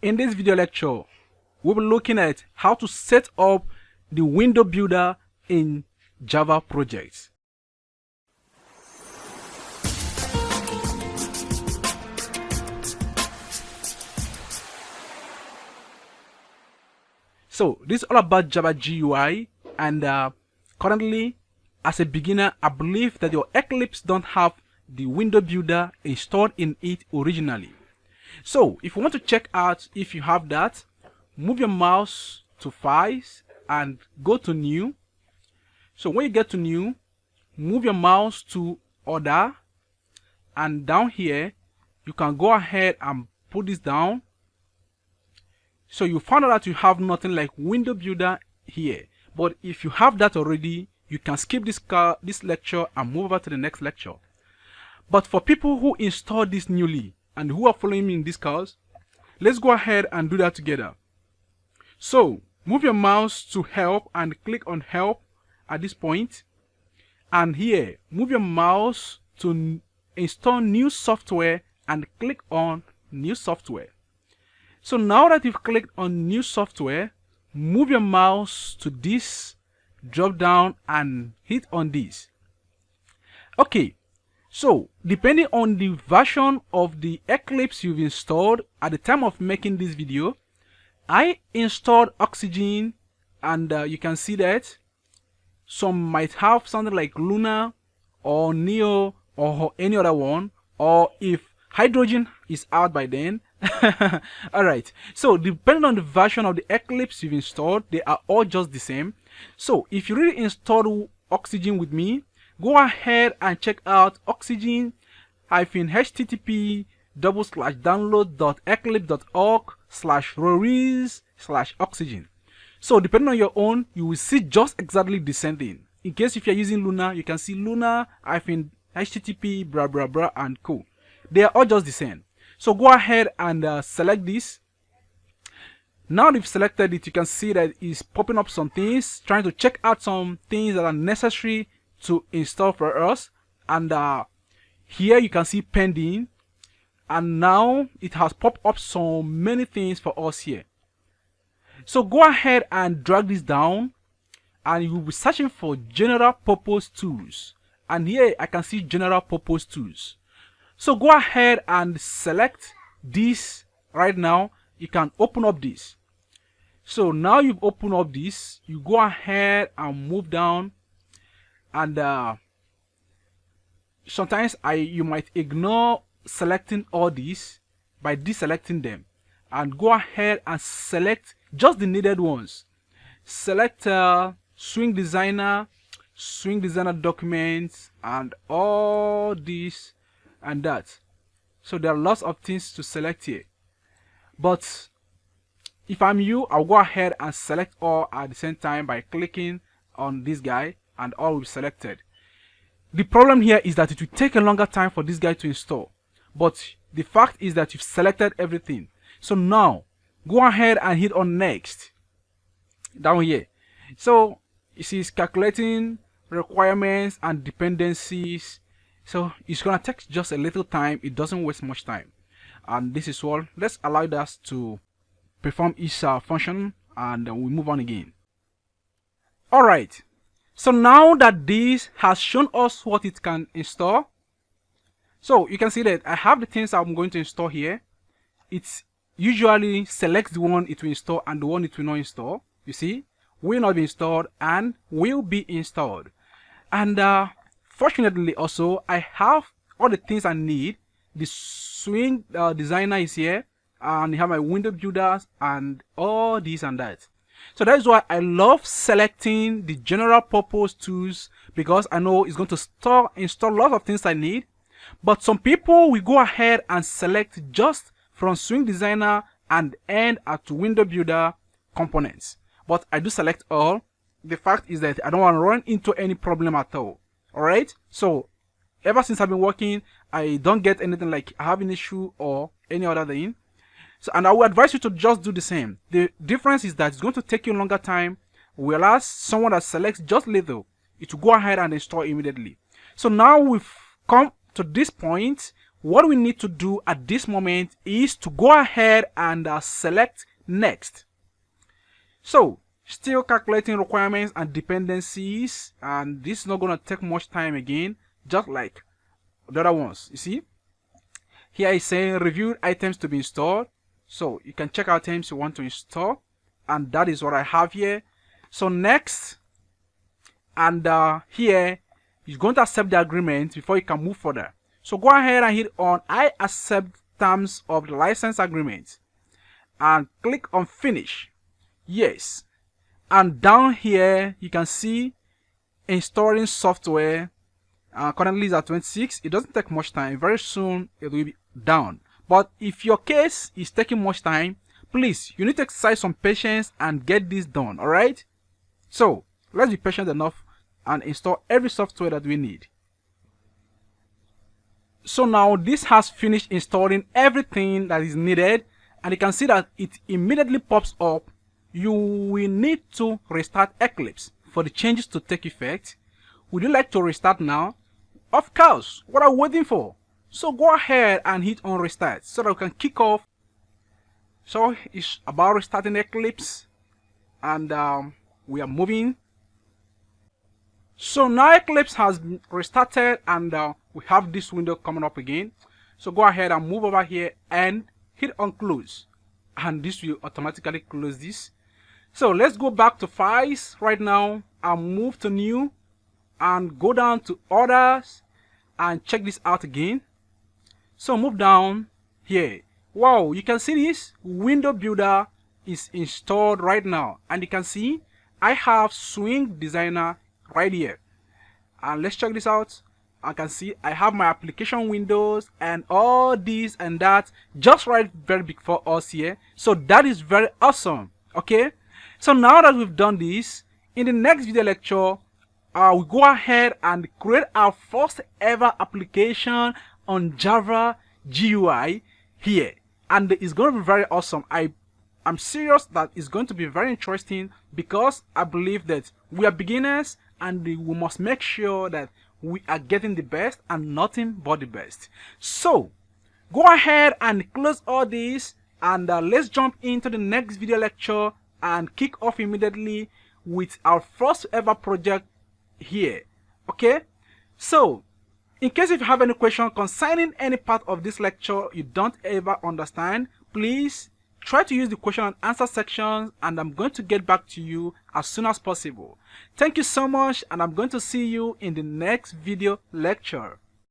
In this video lecture, we'll be looking at how to set up the window builder in Java projects. So this is all about Java GUI, and currently, as a beginner, I believe that your Eclipse don't have the window builder installed in it originally. So if you want to check out if you have that, move your mouse to Files and go to New. So when you get to New, move your mouse to Other, and down here you can go ahead and put this down. So you found out that you have nothing like window builder here, but if you have that already, you can skip this lecture and move over to the next lecture. But for people who installed this newly and who are following me in this course, let's go ahead and do that together. So move your mouse to Help and click on Help at this point, and here move your mouse to Install New Software and click on New Software. So now that you've clicked on New Software, move your mouse to this drop down and hit on this. Okay, so depending on the version of the Eclipse you've installed at the time of making this video, I installed Oxygen, and you can see that some might have something like Luna or Neo or any other one, or if Hydrogen is out by then. Alright, so depending on the version of the Eclipse you've installed, they are all just the same. So if you really installed Oxygen with me, go ahead and check out oxygen-http://download.eclipse.org/release/oxygen. So depending on your own, you will see just exactly the same thing. In case if you're using Luna, you can see Luna-http blah blah blah and co. They are all just the same. So go ahead and select this. Now you've selected it, you can see that it's popping up some things, trying to check out some things that are necessary to install for us. And here you can see pending, and now it has popped up so many things for us here. So go ahead and drag this down, and you will be searching for general purpose tools, and here I can see general purpose tools. So go ahead and select this right now. You can open up this. So now you've opened up this, you go ahead and move down, and sometimes you might ignore selecting all these by deselecting them, and go ahead and select just the needed ones. Select Swing Designer documents, and all this and that. So there are lots of things to select here, but if I'm you, I'll go ahead and select all at the same time by clicking on this guy, and all will be selected. The problem here is that it will take a longer time for this guy to install, but the fact is that you've selected everything. So now go ahead and hit on Next down here. So you see it's calculating requirements and dependencies. So it's gonna take just a little time. It doesn't waste much time, and this is all. Let's allow that to perform each function, and we move on again. Alright, so now that this has shown us what it can install, so you can see that I have the things I'm going to install here. It usually selects the one it will install and the one it will not install. You see, will not be installed and will be installed. And fortunately also, I have all the things I need. The Swing Designer is here, and I have my window builders and all this and that. So that is why I love selecting the general purpose tools, because I know it's going to install a lot of things I need. But some people will go ahead and select just from Swing Designer and end at window builder components. But I do select all. The fact is that I don't want to run into any problem at all. Alright, so ever since I've been working, I don't get anything like I have an issue or any other thing. So, and I would advise you to just do the same. The difference is that it's going to take you a longer time, whereas someone that selects just little, it will go ahead and install immediately. So now we've come to this point what we need to do at this moment is to go ahead and select next. So still calculating requirements and dependencies, and this is not going to take much time again, just like the other ones. You see here is saying reviewed items to be installed, so you can check items you want to install, and that is what I have here. So next, and here you're going to accept the agreement before you can move further. So go ahead and hit on I accept terms of the license agreement and click on finish. Yes, and down here you can see installing software. Currently it's at 26. It doesn't take much time. Very soon it will be down. But if your case is taking much time, please, you need to exercise some patience and get this done. All right, so let's be patient enough and install every software that we need. So now this has finished installing everything that is needed, and you can see that it immediately pops up. You will need to restart Eclipse for the changes to take effect. Would you like to restart now? Of course. What are you waiting for? So go ahead and hit on restart so that we can kick off. So it's about restarting Eclipse, and we are moving. So now Eclipse has been restarted, and we have this window coming up again. So go ahead and move over here and hit on close, and this will automatically close this. So let's go back to files right now and move to new and go down to others and check this out again. So move down here. Wow, you can see this window builder is installed right now, and you can see I have Swing Designer right here. And let's check this out. I can see I have my application windows and all this and that just right very big for us here. So that is very awesome. Okay, so now that we've done this, in the next video lecture we go ahead and create our first ever application on Java GUI here, and it's going to be very awesome. I'm serious that it's going to be very interesting, because I believe that we are beginners and we must make sure that we are getting the best and nothing but the best. So go ahead and close all this, and let's jump into the next video lecture and kick off immediately with our first ever project here. Okay, so in case if you have any question concerning any part of this lecture you don't ever understand, please try to use the question and answer sections, and I'm going to get back to you as soon as possible. Thank you so much, and I'm going to see you in the next video lecture.